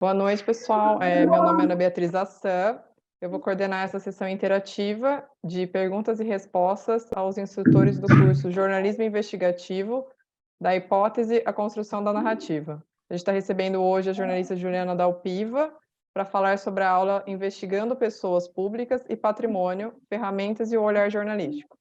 Boa noite, pessoal. Meu nome é Ana Beatriz Assan. Eu vou coordenar essa sessão interativa de perguntas e respostas aos instrutores do curso Jornalismo Investigativo, da hipótese à construção da narrativa. A gente está recebendo hoje a jornalista Juliana Dalpiva para falar sobre a aula Investigando Pessoas Públicas e Patrimônio, Ferramentas e o Olhar Jornalístico.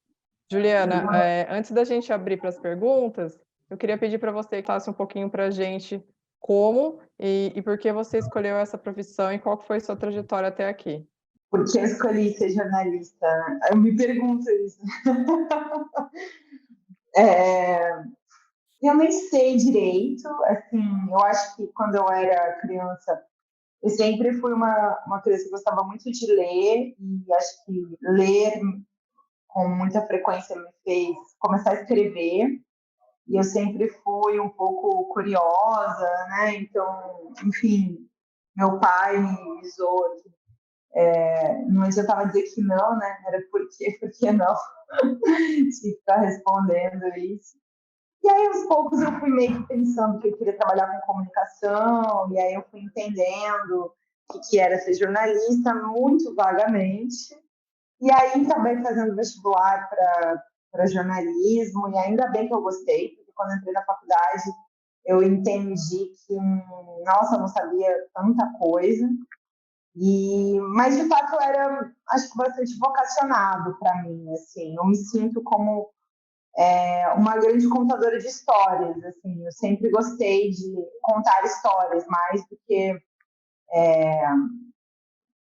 Juliana, antes da gente abrir para as perguntas, eu queria pedir para você que falasse um pouquinho para a gente como e por que você escolheu essa profissão e qual que foi sua trajetória até aqui. Por que eu escolhi ser jornalista? Eu me pergunto isso. Eu nem sei direito, assim, eu acho que quando eu era criança, eu sempre fui uma criança que gostava muito de ler, e acho que ler com muita frequência me fez começar a escrever, e eu sempre fui um pouco curiosa, né? Então, enfim, meu pai me zoou aqui. Não adiantava dizer que não, né? Era por que não? Tinha que ficar respondendo isso. E aí, aos poucos, eu fui meio que pensando que eu queria trabalhar com comunicação, e aí eu fui entendendo o que era ser jornalista, muito vagamente. E aí, acabei fazendo vestibular para jornalismo, e ainda bem que eu gostei, porque quando eu entrei na faculdade, eu entendi que, nossa, eu não sabia tanta coisa. Mas, de fato, eu era, acho que, bastante vocacionado para mim, assim. Eu me sinto como uma grande contadora de histórias, assim. Eu sempre gostei de contar histórias, mais do que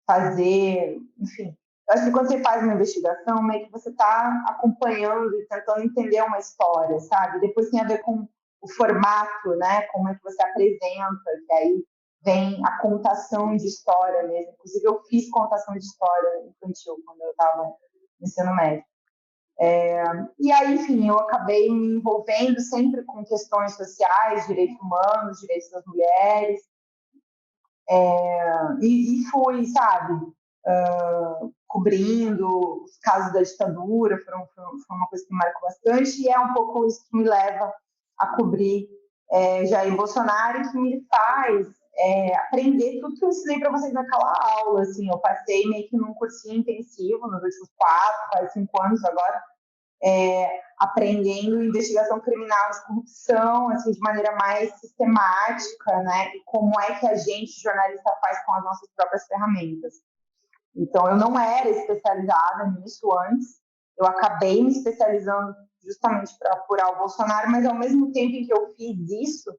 fazer, enfim. Eu acho que quando você faz uma investigação, meio que você está acompanhando e tentando entender uma história, sabe? Depois tem a ver com o formato, né? Como é que você apresenta, que aí vem a contação de história mesmo. Inclusive, eu fiz contação de história infantil quando eu estava no ensino médio. E aí, enfim, eu acabei me envolvendo sempre com questões sociais, direitos humanos, direitos das mulheres, e fui, sabe, cobrindo os casos da ditadura, foi uma coisa que me marcou bastante, e é um pouco isso que me leva a cobrir Jair Bolsonaro, e que me faz aprender tudo que eu ensinei para vocês naquela aula. Assim, eu passei meio que num cursinho intensivo nos últimos 4, quase 5 anos agora, aprendendo investigação criminal de corrupção, assim, de maneira mais sistemática, né? E como é que a gente, jornalista, faz com as nossas próprias ferramentas. Então, eu não era especializada nisso antes, eu acabei me especializando justamente para apurar o Bolsonaro, mas ao mesmo tempo em que eu fiz isso,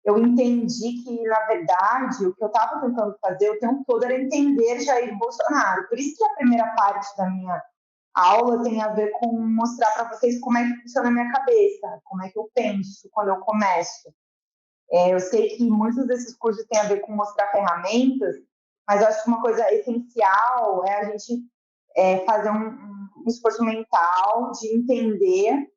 eu entendi que, na verdade, o que eu estava tentando fazer o tempo todo era entender Jair Bolsonaro. Por isso que a primeira parte da minha aula tem a ver com mostrar para vocês como é que funciona a minha cabeça, como é que eu penso quando eu começo. Eu sei que muitos desses cursos têm a ver com mostrar ferramentas, mas eu acho que uma coisa essencial é a gente fazer um esforço mental de entender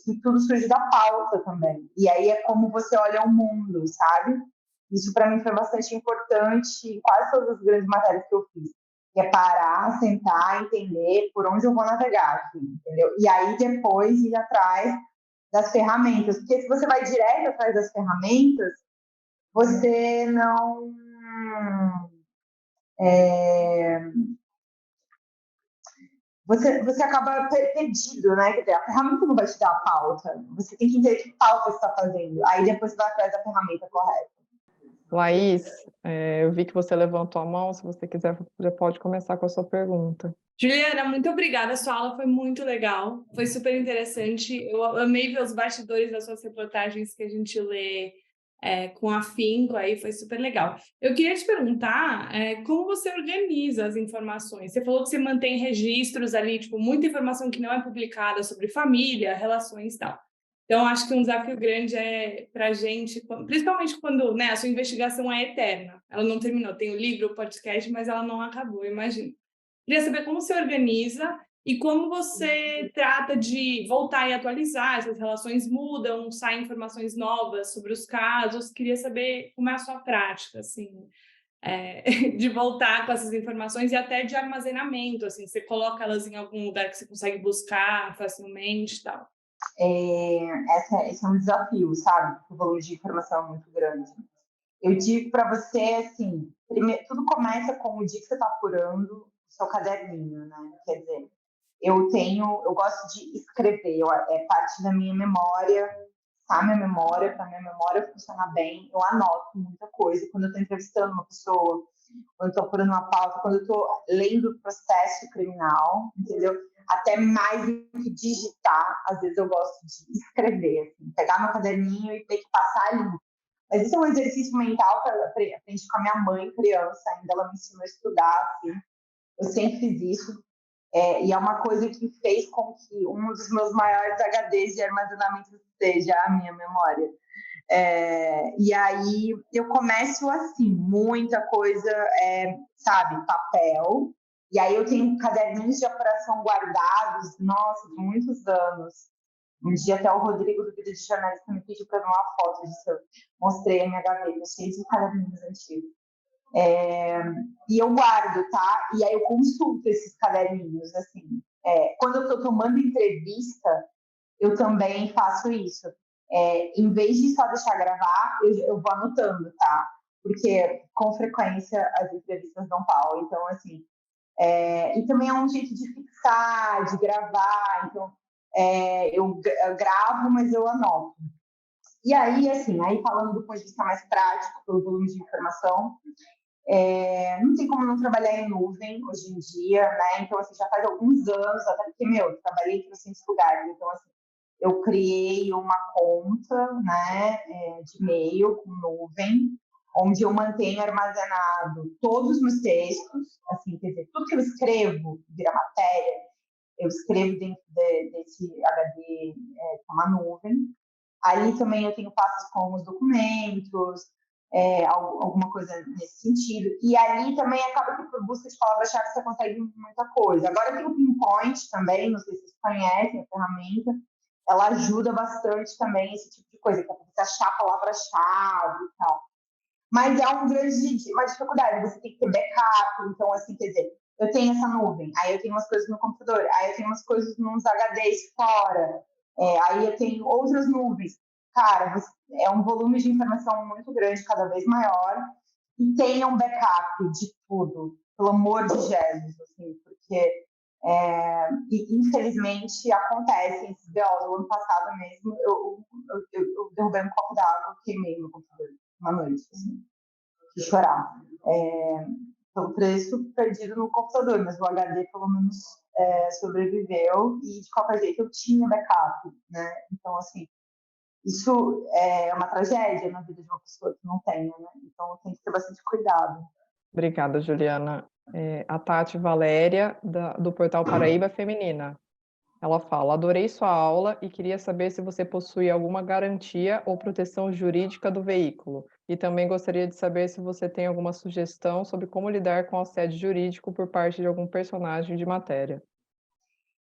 que tudo surge da pauta também. E aí é como você olha o mundo, sabe? Isso para mim foi bastante importante em quase todas as grandes matérias que eu fiz. Que é parar, sentar, entender por onde eu vou navegar aqui, entendeu? E aí depois ir atrás das ferramentas. Porque se você vai direto atrás das ferramentas, você não... Você acaba perdido, né? Quer dizer, a ferramenta não vai te dar a pauta. Você tem que entender que pauta você está fazendo. Aí depois você vai atrás da ferramenta correta. Laís, eu vi que você levantou a mão, se você quiser, já pode começar com a sua pergunta. Juliana, muito obrigada. A sua aula foi muito legal, foi super interessante. Eu amei ver os bastidores das suas reportagens que a gente lê com afinco, aí foi super legal. Eu queria te perguntar como você organiza as informações. Você falou que você mantém registros ali, tipo, muita informação que não é publicada sobre família, relações e tal. Então, acho que um desafio grande para a gente, principalmente quando, né, a sua investigação é eterna. Ela não terminou. Tem o livro, o podcast, mas ela não acabou, imagino. Queria saber como você organiza e como você trata de voltar e atualizar. Essas relações mudam, saem informações novas sobre os casos. Queria saber como é a sua prática, assim, de voltar com essas informações e até de armazenamento. Assim, você coloca elas em algum lugar que você consegue buscar facilmente e tal. Esse é um desafio, sabe? Porque o volume de informação é muito grande. Eu digo para você, assim, primeiro, tudo começa com o dia que você está apurando o seu caderninho, né? Quer dizer, eu gosto de escrever, é parte da minha memória, tá? Minha memória, para minha memória funcionar bem, eu anoto muita coisa. Quando eu estou entrevistando uma pessoa, quando eu estou apurando uma pauta, quando eu estou lendo o processo criminal, entendeu? Até mais do que digitar, às vezes eu gosto de escrever, assim, pegar meu caderninho e ter que passar ali. Mas isso é um exercício mental que eu aprendi com a minha mãe, criança, ainda ela me ensinou a estudar, assim. Eu sempre fiz isso. E é uma coisa que fez com que um dos meus maiores HDs de armazenamento seja a minha memória. E aí eu começo assim, muita coisa, sabe, papel. E aí eu tenho caderninhos de apuração guardados, nossa, de muitos anos. Um dia até o Rodrigo do Vida de Jornalista me pediu para ver uma foto disso. Eu mostrei a minha gaveta, cheia de caderninhos antigos. E eu guardo, tá? E aí eu consulto esses caderninhos, assim. Quando eu estou tomando entrevista, eu também faço isso. Em vez de só deixar gravar, eu vou anotando, tá? Porque, com frequência, as entrevistas dão pau. Então, assim... e também é um jeito de fixar, de gravar. Então, eu gravo, mas eu anoto. E aí, assim, aí falando do ponto de vista mais prático, pelo volume de informação, não tem como não trabalhar em nuvem hoje em dia, né? Então, assim, já faz alguns anos, até porque, eu trabalhei em 300 lugares, então, assim, eu criei uma conta, né, de e-mail com nuvem, onde eu mantenho armazenado todos os meus textos, assim, quer dizer, tudo que eu escrevo vira matéria, eu escrevo dentro desse HD, que é uma nuvem. Ali também eu tenho pastas com os documentos, alguma coisa nesse sentido. E ali também acaba que por busca de palavra-chave você consegue muita coisa. Agora tem o Pinpoint também, não sei se vocês conhecem a ferramenta, ela ajuda bastante também esse tipo de coisa, que é você achar a palavra-chave e tal. Mas é uma dificuldade, você tem que ter backup, então, assim, quer dizer, eu tenho essa nuvem, aí eu tenho umas coisas no computador, aí eu tenho umas coisas nos HDs fora, aí eu tenho outras nuvens. Cara, é um volume de informação muito grande, cada vez maior, e tenha um backup de tudo, pelo amor de Jesus, assim, porque infelizmente acontecem esses BOs. No ano passado mesmo, eu derrubei um copo d'água, queimei meu computador uma noite, assim, de chorar. Então, preço perdido no computador, mas o HD pelo menos sobreviveu e de qualquer jeito eu tinha backup, né? Então, assim, isso é uma tragédia na vida de uma pessoa que não tenha, né? Então tem que ter bastante cuidado. Obrigada, Juliana. A Tati Valéria, do portal Paraíba Feminina. Ela fala: adorei sua aula e queria saber se você possui alguma garantia ou proteção jurídica do veículo. E também gostaria de saber se você tem alguma sugestão sobre como lidar com assédio jurídico por parte de algum personagem de matéria.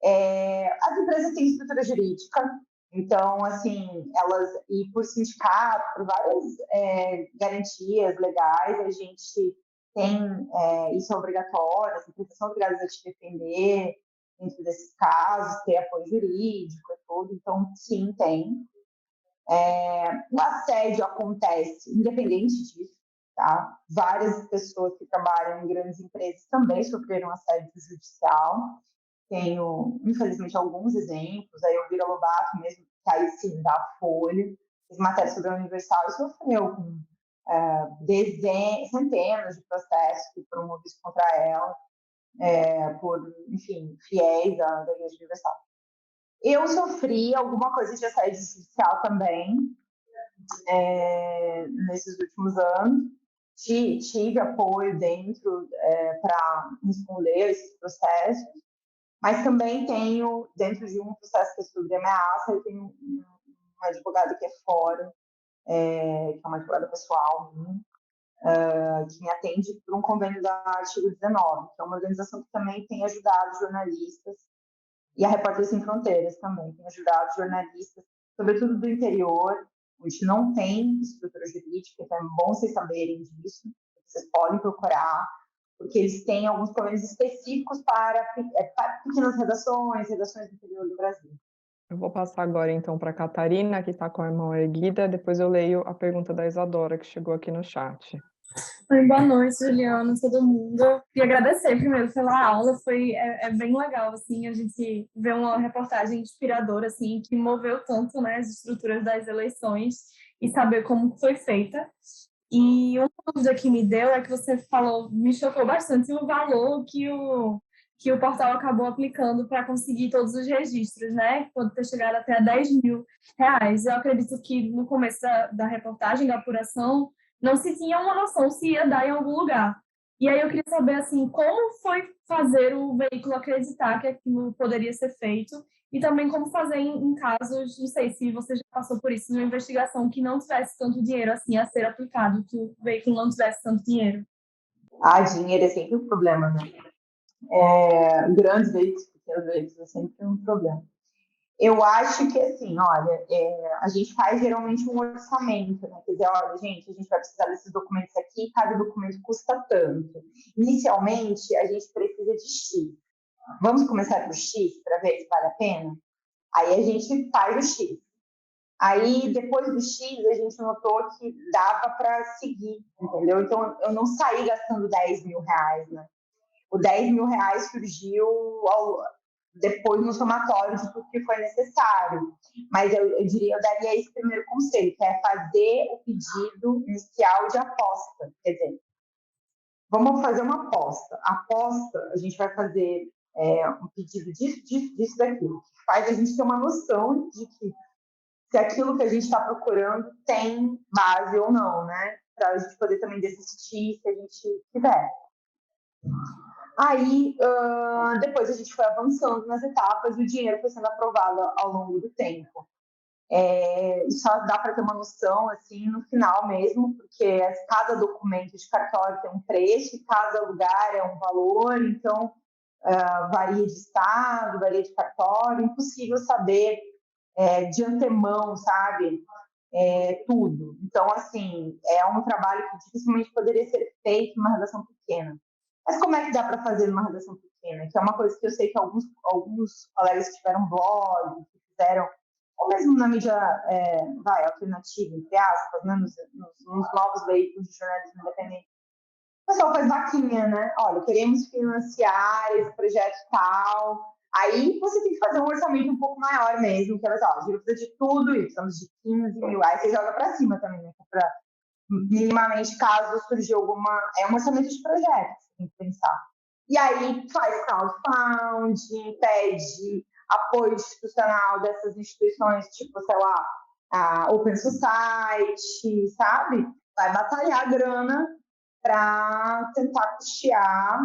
As empresas têm estrutura jurídica, então, assim, e por sindicato, por várias garantias legais, a gente tem, isso é obrigatório, as empresas são obrigadas a te defender dentro desses casos, ter apoio jurídico e tudo, então, sim, tem. O assédio acontece independente disso, tá? Várias pessoas que trabalham em grandes empresas também sofreram assédio judicial. Tenho, infelizmente, alguns exemplos. Aí o Vira Lobato mesmo, que aí sim, da Folha, fez matéria sobre a Universal e sofreu com centenas de processos que foram movidos contra ela por, enfim, fiéis da Igreja Universal. Eu sofri alguma coisa de assédio judicial também nesses últimos anos. Tive apoio dentro para responder a esses processos, mas também tenho, dentro de um processo que é sobre ameaça, eu tenho uma advogada que é fora, que é uma advogada pessoal minha, que me atende por um convênio da Artigo 19, que é uma organização que também tem ajudado jornalistas, e a Repórteres Sem Fronteiras também tem ajudado jornalistas, sobretudo do interior, onde não tem estrutura jurídica, então é bom vocês saberem disso, vocês podem procurar, porque eles têm alguns convênios específicos para pequenas redações do interior do Brasil. Eu vou passar agora, então, para a Catarina, que está com a mão erguida. Depois eu leio a pergunta da Isadora, que chegou aqui no chat. Oi, boa noite, Juliana, todo mundo. Queria agradecer primeiro pela aula, é bem legal, assim, a gente ver uma reportagem inspiradora, assim, que moveu tanto, né, as estruturas das eleições e saber como foi feita. E uma dúvida que me deu é que você falou, me chocou bastante o valor que o portal acabou aplicando para conseguir todos os registros, né? Pode ter chegado até a R$ 10.000. Eu acredito que no começo da reportagem, da apuração, não se tinha uma noção se ia dar em algum lugar. E aí eu queria saber, assim, como foi fazer o veículo acreditar que aquilo poderia ser feito e também como fazer em casos, não sei se você já passou por isso, numa investigação que não tivesse tanto dinheiro assim a ser aplicado, que o veículo não tivesse tanto dinheiro. Dinheiro é sempre um problema, né? Grandes veículos, pequenos veículos é sempre um problema. Eu acho que, assim, olha, a gente faz geralmente um orçamento, né? Quer dizer, olha, gente, a gente vai precisar desses documentos aqui, cada documento custa tanto. Inicialmente, a gente precisa de X. Vamos começar por X para ver se vale a pena? Aí a gente faz o X. Aí, depois do X, a gente notou que dava para seguir, entendeu? Então, eu não saí gastando R$ 10.000, né? O R$ 10.000 surgiu depois no somatório de tudo que foi necessário. Mas eu daria esse primeiro conselho, que é fazer o pedido inicial de aposta. Quer dizer, vamos fazer uma aposta. A aposta, a gente vai fazer um pedido disso, daquilo, que faz a gente ter uma noção de que se aquilo que a gente está procurando tem base ou não, né? Para a gente poder também desistir se a gente quiser. Aí, depois a gente foi avançando nas etapas e o dinheiro foi sendo aprovado ao longo do tempo. Só dá para ter uma noção, assim, no final mesmo, porque cada documento de cartório tem um preço e cada lugar é um valor, então varia de estado, varia de cartório, impossível saber de antemão, sabe? Tudo. Então, assim, é um trabalho que dificilmente poderia ser feito numa redação pequena. Mas como é que dá para fazer numa redação pequena? Que é uma coisa que eu sei que alguns colegas que tiveram blog, que fizeram, ou mesmo na mídia alternativa, entre aspas, né, nos novos veículos de jornalismo independente. O pessoal faz vaquinha, né? Olha, queremos financiar esse projeto tal. Aí você tem que fazer um orçamento um pouco maior mesmo, que é, a gente precisa de tudo isso, precisamos de 15 mil. Aí você joga para cima também, né? Para minimamente, caso surgir alguma... É um orçamento de projetos, tem que pensar. E aí faz crowdfunding, pede apoio institucional dessas instituições, tipo, sei lá, a Open Society, sabe? Vai batalhar a grana para tentar custear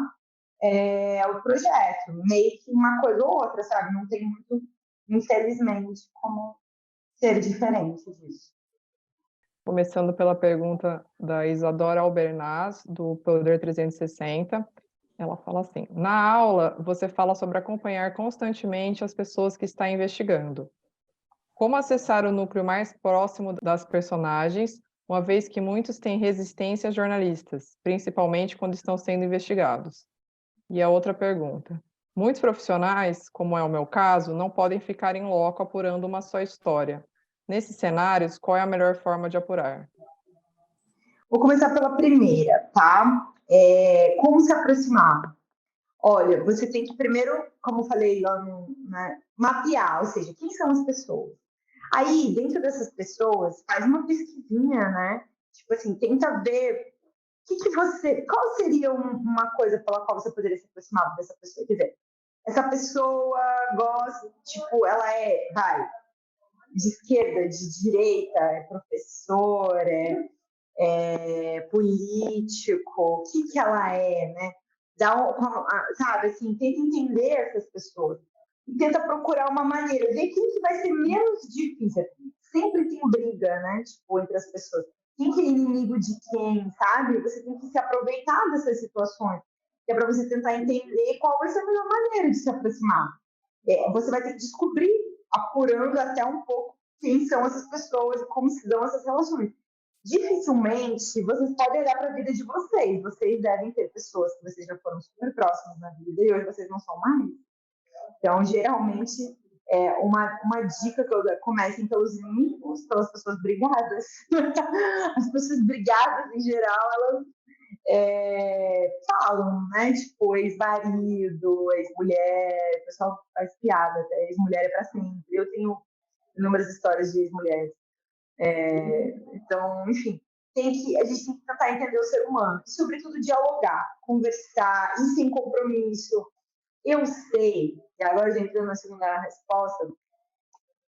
o projeto. Meio que uma coisa ou outra, sabe? Não tem muito, infelizmente, como ser diferente disso. Começando pela pergunta da Isadora Albernaz, do Poder 360. Ela fala assim: na aula, você fala sobre acompanhar constantemente as pessoas que está investigando. Como acessar o núcleo mais próximo das personagens, uma vez que muitos têm resistência a jornalistas, principalmente quando estão sendo investigados? E a outra pergunta: muitos profissionais, como é o meu caso, não podem ficar em loco apurando uma só história. Nesses cenários, qual é a melhor forma de apurar? Vou começar pela primeira, tá? Como se aproximar? Olha, você tem que primeiro, como eu falei lá né, mapear, ou seja, quem são as pessoas. Aí, dentro dessas pessoas, faz uma pesquisinha, né? Tipo assim, tenta ver qual seria uma coisa pela qual você poderia se aproximar dessa pessoa. Quer dizer, essa pessoa gosta, tipo, ela de esquerda, de direita, é professor, político, o que ela é, né? Sabe, assim, tenta entender essas pessoas e tenta procurar uma maneira, ver quem que vai ser menos difícil. Sempre tem briga, né, tipo, entre as pessoas. Quem que é inimigo de quem, sabe? Você tem que se aproveitar dessas situações, que é para você tentar entender qual vai ser a melhor maneira de se aproximar. Você vai ter que descobrir, apurando até um pouco quem são essas pessoas e como se dão essas relações. Dificilmente vocês podem olhar para a vida de vocês. Vocês devem ter pessoas que vocês já foram super próximos na vida e hoje vocês não são mais. Então, geralmente, Uma dica que eu dou: comecem pelos inimigos, pelas pessoas brigadas. As pessoas brigadas, em geral, elas falam, né? Tipo, ex-marido, ex-mulher, o pessoal faz piada, até ex-mulher é pra sempre. Eu tenho inúmeras histórias de ex-mulheres. Então, enfim, a gente tem que tentar entender o ser humano e, sobretudo, dialogar, conversar e sem compromisso. Eu sei, e agora já entrando na segunda resposta,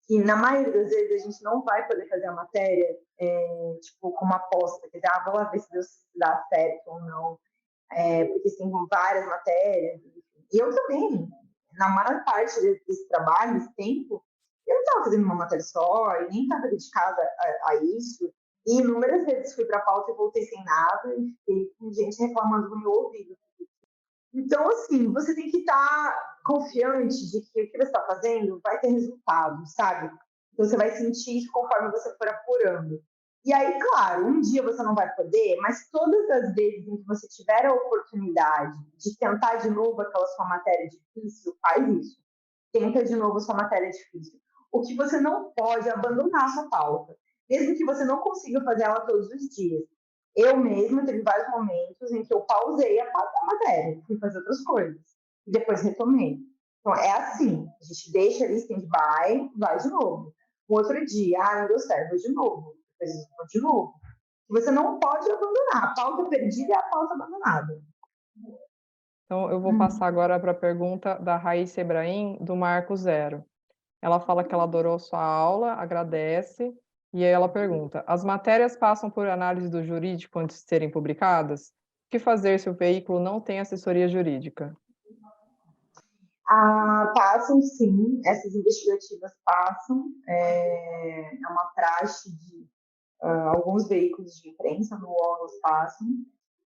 que na maioria das vezes a gente não vai poder fazer a matéria tipo, como aposta, quer dizer, vamos lá ver se Deus dá certo ou não, porque tem várias matérias, e eu também, na maior parte desse trabalho, desse tempo, eu não estava fazendo uma matéria só, e nem estava dedicada a isso, e inúmeras vezes fui para a pauta e voltei sem nada, e fiquei com gente reclamando no meu ouvido. Então, assim, você tem que estar confiante de que o que você está fazendo vai ter resultado, sabe? Então, você vai sentir isso conforme você for apurando. E aí, claro, um dia você não vai poder, mas todas as vezes em que você tiver a oportunidade de tentar de novo aquela sua matéria difícil, faz isso. Tenta de novo a sua matéria difícil. O que você não pode é abandonar a sua pauta, mesmo que você não consiga fazer ela todos os dias. Eu mesma teve vários momentos em que eu pausei a matéria, fui fazer outras coisas, e depois retomei. Então, é assim, a gente deixa ali stand-by, vai de novo. Um outro dia, não deu certo, vou de novo. Depois vou de novo. Você não pode abandonar. A pauta perdida é a pauta abandonada. Então, eu vou passar agora para a pergunta da Raíssa Ebrahim, do Marco Zero. Ela fala que ela adorou sua aula, agradece, e aí ela pergunta: as matérias passam por análise do jurídico antes de serem publicadas? O que fazer se o veículo não tem assessoria jurídica? Passam sim, essas investigativas passam. É uma praxe de alguns veículos de imprensa no UOL passam.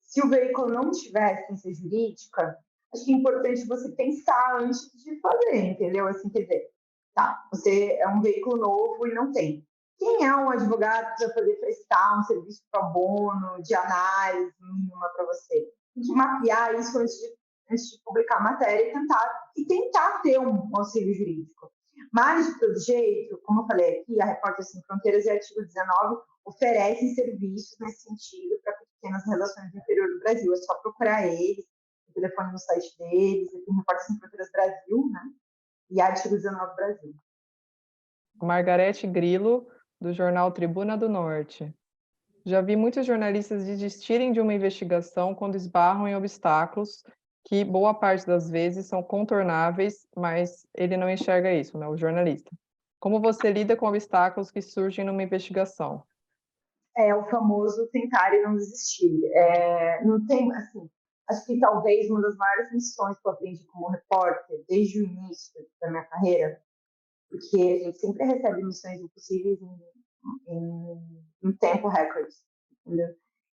Se o veículo não tiver assistência jurídica, acho que é importante você pensar antes de fazer, entendeu? Assim, quer dizer, tá, você é um veículo novo e não tem. Quem é um advogado que vai poder prestar um serviço pro bono, de análise mínima para você? Tem que mapear isso antes de publicar a matéria e tentar ter um auxílio jurídico. Mas, de todo jeito, como eu falei aqui, a Repórter Sem Fronteiras e o artigo 19 oferecem serviços nesse sentido para pequenas relações do interior do Brasil. É só procurar eles, o telefone no site deles, tem Repórter Sem Fronteiras Brasil, né? E artigo 19 Brasil. Margarete Grilo, do jornal Tribuna do Norte. Já vi muitos jornalistas desistirem de uma investigação quando esbarram em obstáculos que boa parte das vezes são contornáveis, mas ele não enxerga isso, né, o jornalista. Como você lida com obstáculos que surgem numa investigação? É o famoso tentar e não desistir. Não tem, assim, acho que talvez uma das maiores missões que eu aprendi como repórter, desde o início da minha carreira, porque a gente sempre recebe missões impossíveis em tempo recorde, entendeu?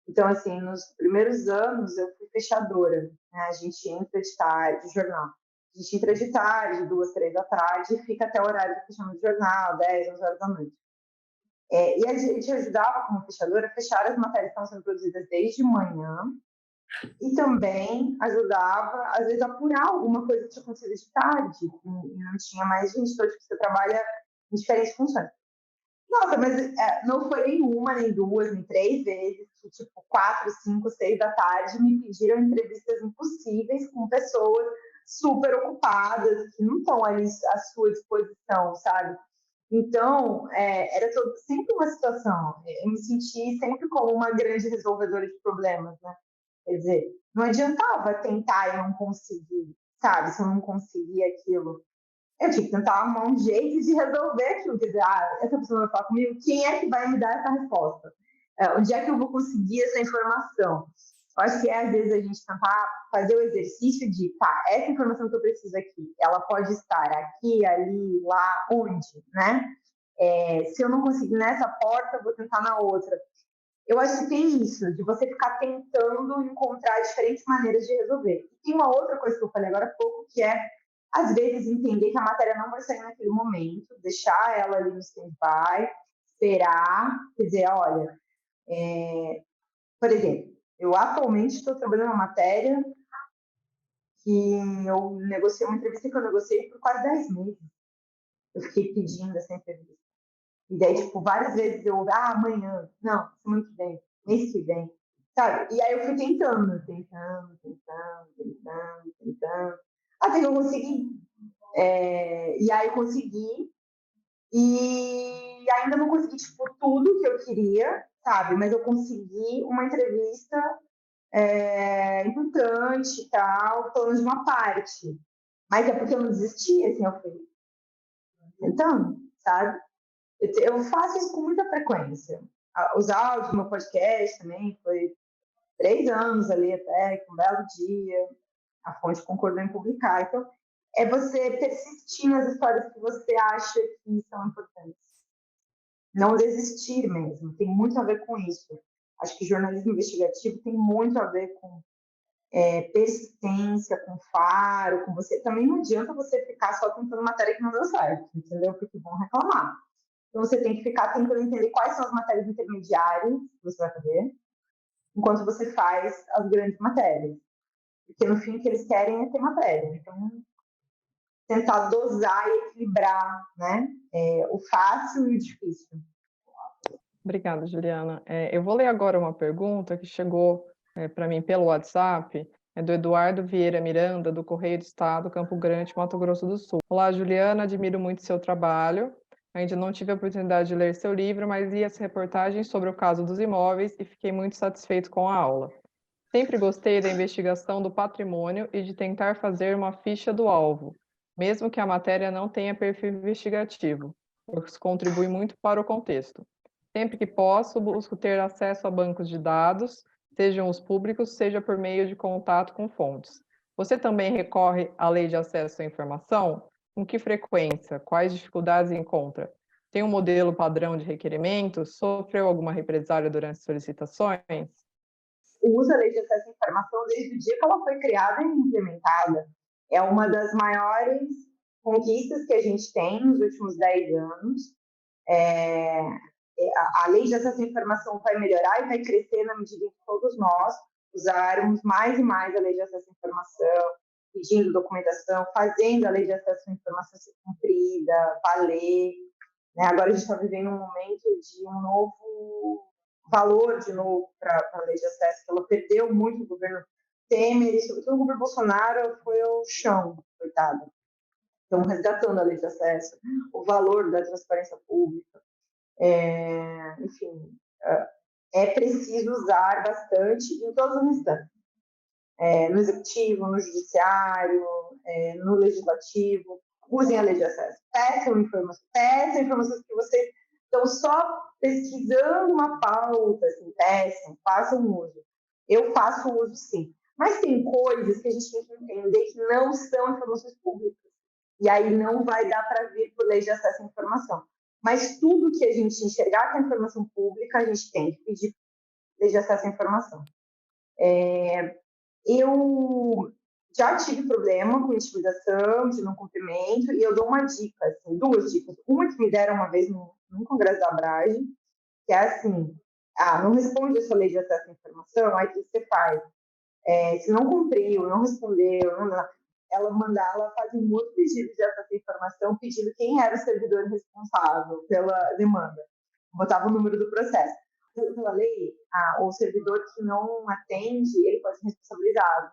Então, assim, nos primeiros anos eu fui fechadora, né? A gente entra de tarde, jornal. A gente entra de tarde, 2, 3 da tarde, e fica até o horário do fechamento do jornal, 10, 11 horas da noite. E a gente ajudava, como fechadora, a fechar as matérias que estavam sendo produzidas desde manhã e também ajudava, às vezes, a apurar alguma coisa que tinha acontecido de tarde e não tinha mais gente, então, tipo, você trabalha em diferentes funções. Nossa, mas não foi nem uma, nem duas, nem três vezes que, tipo, 4, 5, 6 da tarde me pediram entrevistas impossíveis com pessoas super ocupadas, que não estão ali à sua disposição, sabe? Então, era sempre uma situação. Eu me senti sempre como uma grande resolvedora de problemas, né? Quer dizer, não adiantava tentar e não conseguir, sabe? Se eu não conseguia aquilo, eu tinha que tentar arrumar um jeito de resolver aquilo. Quer dizer, essa pessoa vai falar comigo, quem é que vai me dar essa resposta? Onde é que eu vou conseguir essa informação? Eu acho que às vezes a gente tentar fazer o exercício de, tá, essa informação que eu preciso aqui, ela pode estar aqui, ali, lá, onde, né? Se eu não conseguir nessa porta, eu vou tentar na outra. Eu acho que tem isso, de você ficar tentando encontrar diferentes maneiras de resolver. E tem uma outra coisa que eu falei agora há pouco, que é, às vezes, entender que a matéria não vai sair naquele momento, deixar ela ali no stand-by, esperar, quer dizer, olha, por exemplo, eu atualmente estou trabalhando uma matéria que eu negociei, uma entrevista que eu negociei por quase 10 meses. eu fiquei pedindo essa entrevista. E daí, tipo, várias vezes eu ouvi, amanhã, não, semana que vem, mês que vem, sabe? E aí eu fui tentando, até que eu consegui. E aí eu consegui, e ainda não consegui, tipo, tudo que eu queria, sabe? Mas eu consegui uma entrevista importante e tal, pelo menos uma parte. Mas é porque eu não desisti, assim, eu fui tentando, sabe? Eu faço isso com muita frequência. Os áudios do meu podcast também, foi 3 anos ali até, que um belo dia, a fonte concordou em publicar. Então, é você persistir nas histórias que você acha que são importantes. Não desistir mesmo, tem muito a ver com isso. Acho que jornalismo investigativo tem muito a ver com persistência, com faro, com você. Também não adianta você ficar só tentando matéria que não deu certo, entendeu? Porque vão reclamar. Então, você tem que ficar tentando entender quais são as matérias intermediárias que você vai fazer, enquanto você faz as grandes matérias. Porque, no fim, o que eles querem é ter matéria. Então, tentar dosar e equilibrar, né? O fácil e o difícil. Obrigada, Juliana. Eu vou ler agora uma pergunta que chegou para mim pelo WhatsApp, é do Eduardo Vieira Miranda, do Correio do Estado, Campo Grande, Mato Grosso do Sul. Olá, Juliana, admiro muito seu trabalho. Ainda não tive a oportunidade de ler seu livro, mas li as reportagens sobre o caso dos imóveis e fiquei muito satisfeito com a aula. Sempre gostei da investigação do patrimônio e de tentar fazer uma ficha do alvo, mesmo que a matéria não tenha perfil investigativo, pois contribui muito para o contexto. Sempre que posso, busco ter acesso a bancos de dados, sejam os públicos, seja por meio de contato com fontes. Você também recorre à lei de acesso à informação? Com que frequência? Quais dificuldades encontra? Tem um modelo padrão de requerimentos? Sofreu alguma represália durante solicitações? Usa a lei de acesso à informação desde o dia que ela foi criada e implementada. É uma das maiores conquistas que a gente tem nos últimos 10 anos. A lei de acesso à informação vai melhorar e vai crescer na medida em que todos nós usarmos mais e mais a lei de acesso à informação, pedindo documentação, fazendo a lei de acesso à informação ser cumprida, valer. Né? Agora a gente está vivendo um momento de um novo valor, de novo, para a lei de acesso, que ela perdeu muito o governo Temer e, sobretudo, o governo Bolsonaro foi ao chão, coitado. Estão resgatando a lei de acesso, o valor da transparência pública. Enfim, é preciso usar bastante em todas as instâncias. No executivo, no judiciário, no legislativo. Usem a lei de acesso. Peçam informações que vocês estão só pesquisando uma pauta, assim, peçam, façam uso. Eu faço uso, sim. Mas tem coisas que a gente tem que entender que não são informações públicas. E aí não vai dar para vir por lei de acesso à informação. Mas tudo que a gente enxergar que é informação pública, a gente tem que pedir lei de acesso à informação. Eu já tive problema com intimidação, de não cumprimento, e eu dou uma dica, assim, 2 dicas. Uma que me deram uma vez num congresso da Abrage, que é assim, não responde essa lei de acesso à informação, aí o que você faz? Se não cumpriu, não respondeu, ela faz um outro pedido de acesso à informação, pedindo quem era o servidor responsável pela demanda. Botava o número do processo. Pela lei, o servidor que não atende, ele pode ser responsabilizado.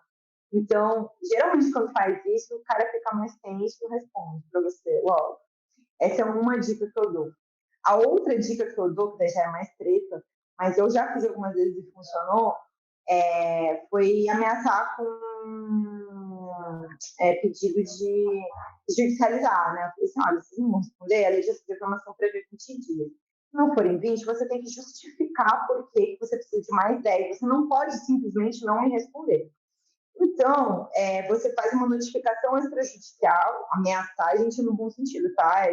Então, geralmente, quando faz isso, o cara fica mais tenso e responde para você logo. Essa é uma dica que eu dou. A outra dica que eu dou, que já é mais treta, mas eu já fiz algumas vezes e funcionou, foi ameaçar com pedido de judicializar, né? Eu falei assim, olha, vocês não vão responder, a lei de acesso à informação prevê 20 dias. Se não forem 20, você tem que justificar por que você precisa de mais 10. Você não pode simplesmente não me responder. Então, você faz uma notificação extrajudicial, ameaçar a gente no bom sentido, tá?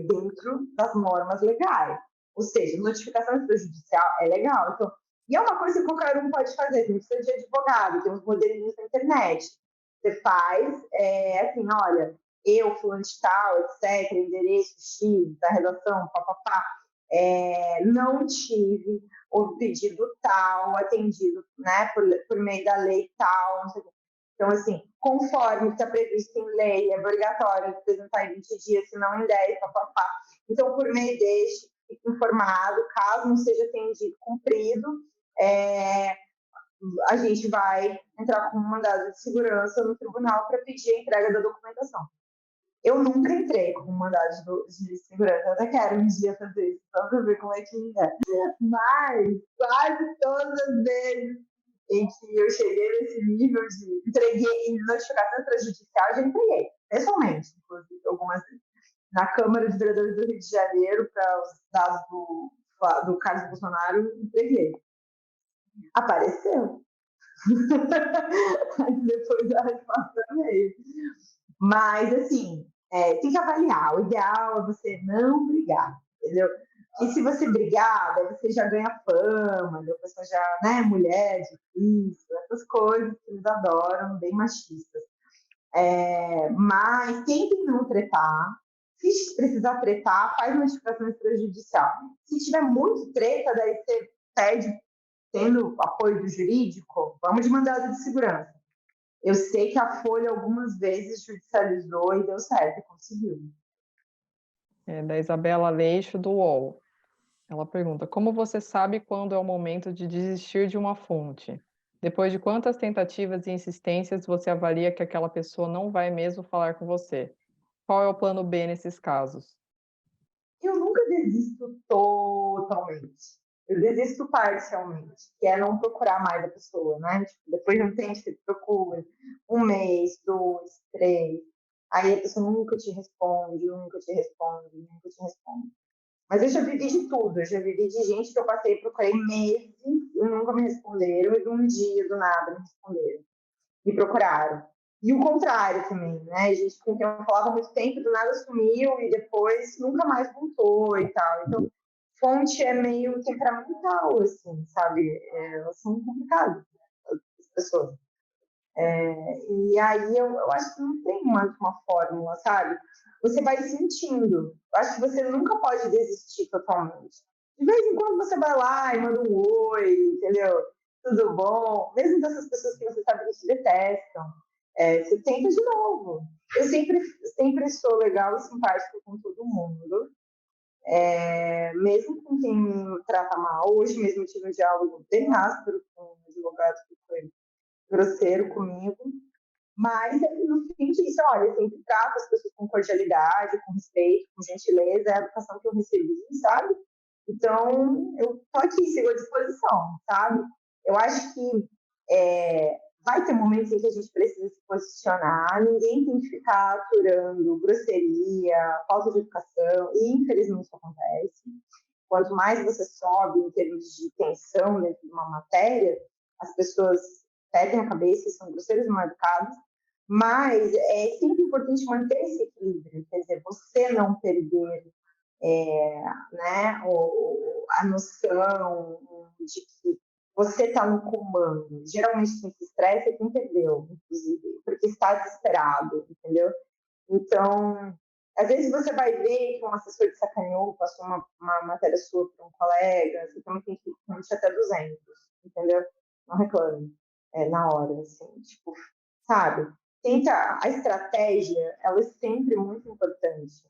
Dentro das normas legais. Ou seja, notificação extrajudicial é legal. Então, e é uma coisa que qualquer um pode fazer, não precisa de advogado, tem uns modelinhos na internet. Você faz, assim, olha, eu, fulano de tal, etc., endereço X, da redação, papapá, não tive o pedido tal, atendido, né, por meio da lei tal, não sei o quê. Então, assim, conforme está previsto em lei, é obrigatório apresentar em 20 dias, se não em 10, papapá. Então, por meio deste, fique informado, caso não seja atendido, cumprido, a gente vai entrar com um mandado de segurança no tribunal para pedir a entrega da documentação. Eu nunca entrei com um mandado de segurança, eu até quero um dia fazer isso, só para ver como é que é. Mas quase todas as vezes em que eu cheguei nesse nível de entreguei notificação extrajudicial, eu já entreguei, pessoalmente, inclusive, algumas vezes. Na Câmara de Vereadores do Rio de Janeiro, para os dados do Carlos Bolsonaro, entreguei. Apareceu. Depois a resposta veio. Mas, assim, tem que avaliar. O ideal é você não brigar, entendeu? E se você brigar, daí você já ganha fama, daí a pessoa já, né, mulher, difícil, essas coisas que eles adoram, bem machistas. Mas tentem não tretar. Se precisar tretar, faz notificação extrajudicial. Se tiver muito treta, daí você pede, tendo apoio do jurídico, vamos de mandado de segurança. Eu sei que a Folha algumas vezes judicializou e deu certo, conseguiu. Da Isabela Leixo, do UOL. Ela pergunta: como você sabe quando é o momento de desistir de uma fonte? Depois de quantas tentativas e insistências você avalia que aquela pessoa não vai mesmo falar com você? Qual é o plano B nesses casos? Eu nunca desisto totalmente. Eu desisto parcialmente, que é não procurar mais a pessoa, né? Tipo, depois de um tempo você procura, 1 mês, 2, 3, aí a pessoa nunca te responde, nunca te responde, nunca te responde. Mas eu já vivi de tudo, eu já vivi de gente que eu passei, procurei meses e nunca me responderam, e um dia, do nada, me responderam. Me procuraram. E o contrário também, né? Gente com quem eu falava há muito tempo, do nada sumiu e depois nunca mais voltou e tal. Então, fonte é meio temperamental, assim, sabe? Elas são complicadas, as pessoas. E aí eu acho que não tem uma fórmula, sabe? Você vai sentindo. Eu acho que você nunca pode desistir totalmente. De vez em quando você vai lá e manda um oi, entendeu? Tudo bom? Mesmo dessas pessoas que você sabe que te detestam. Você tenta de novo. Eu sempre sou legal e simpática com todo mundo. Mesmo com quem me trata mal. Hoje mesmo eu tive um diálogo bem áspero com um advogado que foi grosseiro comigo. Mas, no fim disso, olha, eu sempre trato as pessoas com cordialidade, com respeito, com gentileza, é a educação que eu recebi, sabe? Então, eu tô aqui, sigo à disposição, sabe? Eu acho que vai ter momentos em que a gente precisa se posicionar, ninguém tem que ficar aturando grosseria, falta de educação, e infelizmente isso acontece. Quanto mais você sobe em termos de tensão dentro de uma matéria, as pessoas perdem a cabeça e são grosseiros e mal educados, mas é sempre importante manter esse equilíbrio, quer dizer, você não perder né, a noção de que você está no comando. Geralmente quem se estressa é quem perdeu, inclusive, porque está desesperado, entendeu? Então, às vezes você vai ver que um assessor te sacaneou, passou uma matéria sua para um colega, você também tem que ir até 200, entendeu? Não reclame, na hora, assim, tipo, sabe? A estratégia, ela é sempre muito importante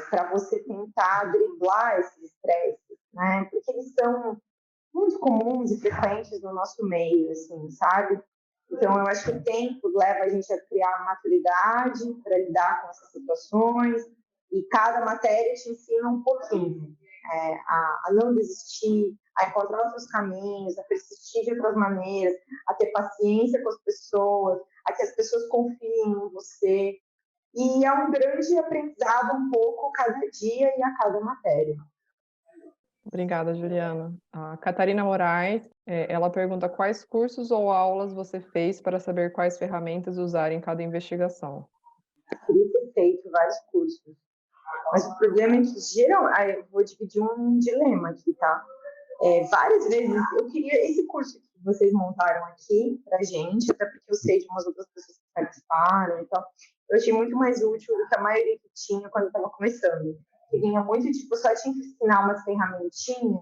para você tentar driblar esses estresses, né? Porque eles são muito comuns e frequentes no nosso meio, assim, sabe? Então, eu acho que o tempo leva a gente a criar maturidade para lidar com essas situações e cada matéria te ensina um pouquinho a não desistir, a encontrar outros caminhos, a persistir de outras maneiras, a ter paciência com as pessoas, a que as pessoas confiem em você. E é um grande aprendizado um pouco cada dia e a cada matéria. Obrigada, Juliana. A Catarina Moraes, ela pergunta quais cursos ou aulas você fez para saber quais ferramentas usar em cada investigação. Eu queria ter feito vários cursos, mas o problema é que, eu vou dividir um dilema aqui, tá? Várias vezes eu queria esse curso que vocês montaram aqui pra gente, até porque eu sei de umas outras pessoas que participaram, então eu achei muito mais útil do que a maioria que tinha quando eu estava começando. Que vinha muito, tipo, só te ensinar umas ferramentinhas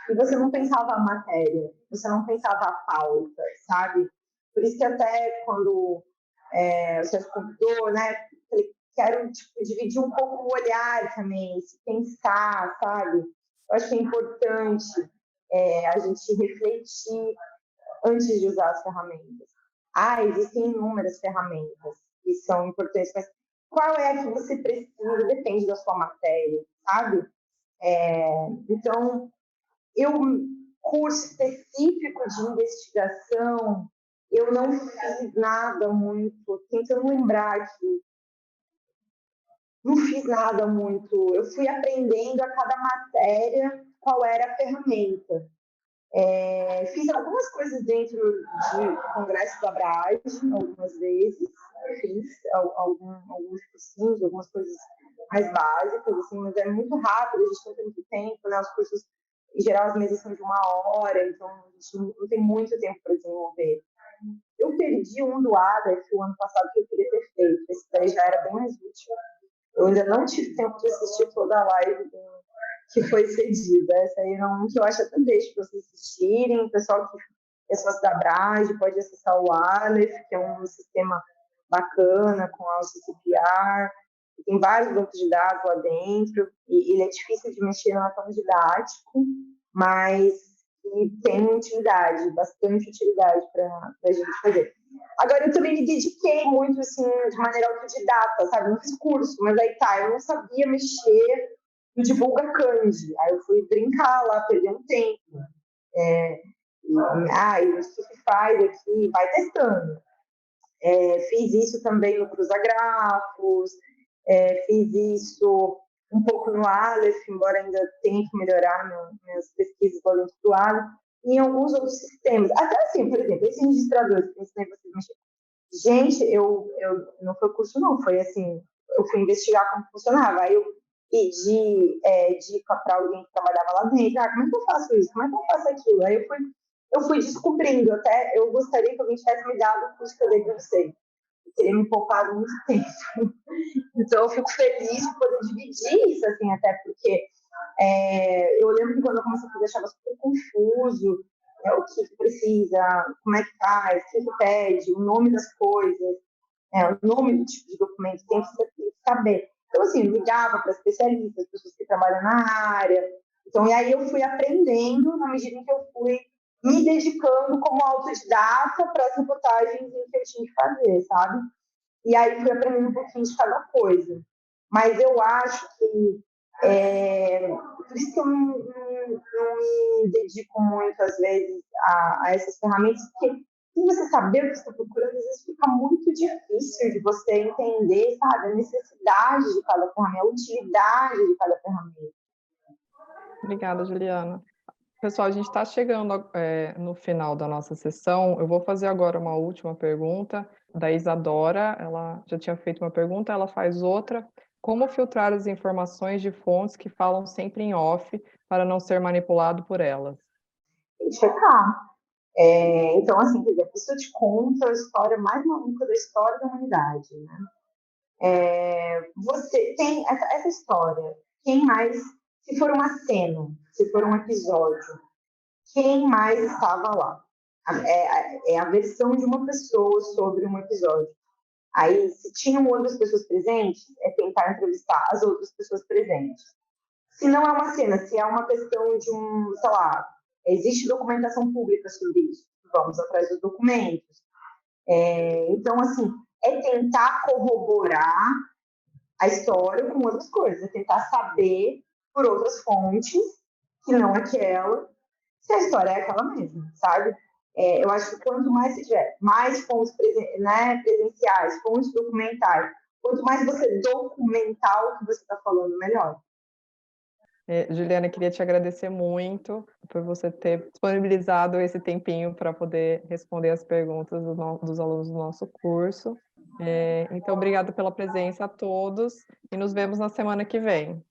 e você não pensava a matéria, você não pensava a pauta, sabe? Por isso que até quando você convidou, né, falei, quero tipo, dividir um pouco o olhar também, se pensar, sabe? Eu acho que é importante a gente refletir antes de usar as ferramentas. Existem inúmeras ferramentas que são importantes, mas qual é a que você precisa? Depende da sua matéria, sabe? Então, curso específico de investigação, eu não fiz nada muito, tentando lembrar aqui, não fiz nada muito, eu fui aprendendo a cada matéria qual era a ferramenta. Fiz algumas coisas dentro de congresso da Abrage, algumas vezes, fiz alguns cursinhos, algumas coisas mais básicas, assim, mas é muito rápido, a gente não tem muito tempo, né? Os cursos, em geral, as mesas são de 1 hora, então a gente não tem muito tempo para desenvolver. Eu perdi um do Aleph o ano passado que eu queria ter feito, esse daí já era bem mais útil. Eu ainda não tive tempo de assistir toda a live que foi cedida. Essa aí é um que eu acho até deixo para vocês assistirem. O pessoal que é sócio da Abrage pode acessar o Aleph, que é um sistema bacana, com AutoCPR. Tem vários bancos de dados lá dentro. E ele é difícil de mexer, não é tão didático, mas tem utilidade, bastante utilidade para a gente fazer. Agora, eu também me dediquei muito, assim, de maneira autodidata, sabe? Não fiz curso, mas aí eu não sabia mexer no Divulga Candy. Aí eu fui brincar lá, perder um tempo. Isso que faz aqui, vai testando. Fiz isso também no Cruzagrafos, fiz isso um pouco no Aleph, embora ainda tenha que melhorar minhas pesquisas lá dentro do Aleph, e em alguns outros sistemas. Até assim, por exemplo, esse registrador que eu ensinei vocês a mexer. Gente, eu não foi curso, não, foi assim, eu fui investigar como funcionava, aí eu pedi dica para alguém que trabalhava lá dentro, como é que eu faço isso, como é que eu faço aquilo? Aí eu fui descobrindo, até eu gostaria que alguém tivesse me dado o curso que eu dei para vocês. Eu teria me poupado muito tempo. Então, eu fico feliz de poder dividir isso, assim, até porque eu lembro que quando eu comecei a fazer, achava super confuso, o que precisa, como é que faz, o que pede, o nome das coisas, o nome do tipo de documento, tem que saber. Então, assim, eu ligava para especialistas, pessoas que trabalham na área. Então, e aí eu fui aprendendo na medida em que eu fui me dedicando como autodidata para as reportagens em que eu tinha que fazer, sabe? E aí fui aprendendo um pouquinho de cada coisa. Mas eu acho que por isso que eu não me dedico muito, às vezes, a essas ferramentas, porque se você saber o que você está procurando, às vezes fica muito difícil de você entender, sabe, a necessidade de cada ferramenta, a utilidade de cada ferramenta. Obrigada, Juliana. Pessoal, a gente está chegando no final da nossa sessão. Eu vou fazer agora uma última pergunta da Isadora. Ela já tinha feito uma pergunta, ela faz outra. Como filtrar as informações de fontes que falam sempre em off para não ser manipulado por elas? Tem que checar. Então, assim, quer dizer, a pessoa te conta a história mais maluca da história da humanidade, né? Você tem essa história. Quem mais, se for uma cena, se for um episódio, quem mais estava lá? É a versão de uma pessoa sobre um episódio. Aí, se tinham outras pessoas presentes, é tentar entrevistar as outras pessoas presentes. Se não é uma cena, se é uma questão de sei lá, existe documentação pública sobre isso, vamos atrás dos documentos. Então, assim, é tentar corroborar a história com outras coisas, é tentar saber por outras fontes, que não aquela, se a história é aquela mesma, sabe? Eu acho que quanto mais você tiver, mais fontes presenciais, fontes documentais, quanto mais você documentar o que você está falando, melhor. Juliana, queria te agradecer muito por você ter disponibilizado esse tempinho para poder responder as perguntas dos alunos do nosso curso. Então, obrigada pela presença a todos e nos vemos na semana que vem.